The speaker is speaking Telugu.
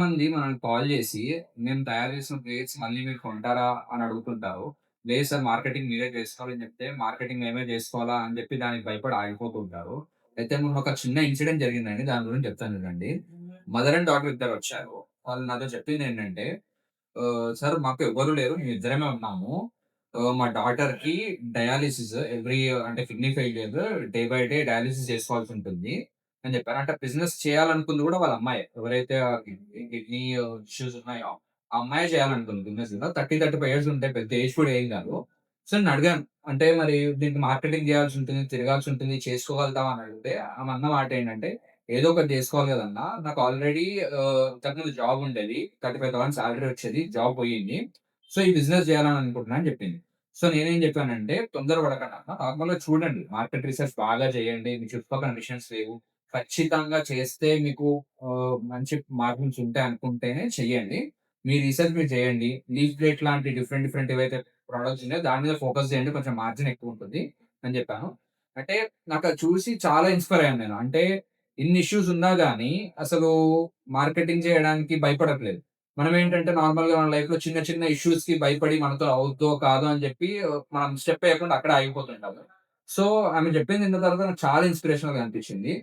మంది మనల్ని కాల్ జేసి, "మేము తయారు చేసిన ప్లేట్స్ మళ్ళీ మీరు కొంటారా?" అని అడుగుతుంటారు. లేదు సార్ మార్కెటింగ్ మీరే చేసుకోవాలని చెప్తే, మార్కెటింగ్ మేమే చేసుకోవాలా అని చెప్పి దానికి భయపడి ఆగిపోతుంటారు. అయితే మొన్న ఒక చిన్న ఇన్సిడెంట్ జరిగిందండి. దాని గురించి చెప్తాను వినండి. మదర్ అండ్ డాటర్ ఇద్దరొచ్చారు. వాళ్ళు నాతో చెప్పిందేంటంటే, "సార్ మాకు ఎవ్వరు లేరు. మేమిద్దరమే ఉన్నాము. మా డాటర్‌కి డయాలిసిస్ అంటే kidney failure day by day dialysis చేసుకోవాల్సుంటుంది" అని చెప్పారు. అంటే బిజినెస్ చేయాలనుకుంది గూడా వాళ్ళ అమ్మాయే. ఎవరైతే కిడ్నీ ఇష్యూస్ ఉన్నాయో, ఆ అమ్మాయే చేయాలనుకుంది బిజినెస్. 35 ఇయర్స్ ఉంటాయి. పెద్ద ఏజ్ కూడా ఏం గాదు. సో నేనడిగాను. అంటే మరి దీనికి మార్కెటింగ్ జేయాల్సి ఉంటుంది, తిరగాల్సి ఉంటుంది, చేసుకోగలుగుతావా అని అడిగితే, ఆమె అన్న మాటేంటంటే, "ఏదో ఒకటి జేసుకోవాలి గదన్నా! నాకు ఆల్రెడీ ఇంతకుముందు జాబ్ ఉండేది. 35,000 సాలరీ వచ్చేది. జాబ్ పోయింది. సో ఈ బిజినెస్ జేయాలని అనుకుంటున్నా" అని జెప్పింది. సో నేనేం జెప్పానంటే, "తొందర పడకండమ్మా! నార్మల్‌గా చూడండి. మార్కెట్ రిసర్చ్ బాగా చేయండి. మీ చుట్టుపక్కల కండిషన్స్ లేవు. ఖచ్చితంగా చేస్తే మీకు మంచి మార్జిన్స్ ఉంటాయి అనుకుంటేనే చెయ్యండి. మీ రిసర్చ్ మీరు చేయండి. లీఫ్ ప్లేట్ లాంటి డిఫరెంట్ డిఫరెంట్ ఏవైతే ప్రొడక్ట్స్ ఉన్నాయో దాని మీద ఫోకస్ చేయండి. కొంచెం మార్జిన్ ఎక్కువుంటుంది" అని చెప్పాను. అంటే నాకది చూసి చాలా ఇన్‌స్పైర్ అయ్యాను నేను. అంటే ఇన్ని ఇష్యూస్ ఉన్నా గాని అసలు మార్కెటింగ్ చేయడానికి భయపడట్లేదు. మనమేంటంటే నార్మల్‌గా మన లైఫ్‌లో చిన్న చిన్న ఇష్యూస్‌కి భయపడి మనతో అవుద్దో కాదో అని చెప్పి మనం స్టెప్ ఏయకుండా అక్కడే ఆగిపోతుంటాము. సో ఆమె చెప్పింది విన్న తర్వాత నాకు చాలా ఇన్‌స్పిరేషనల్‌గా అనిపించింది.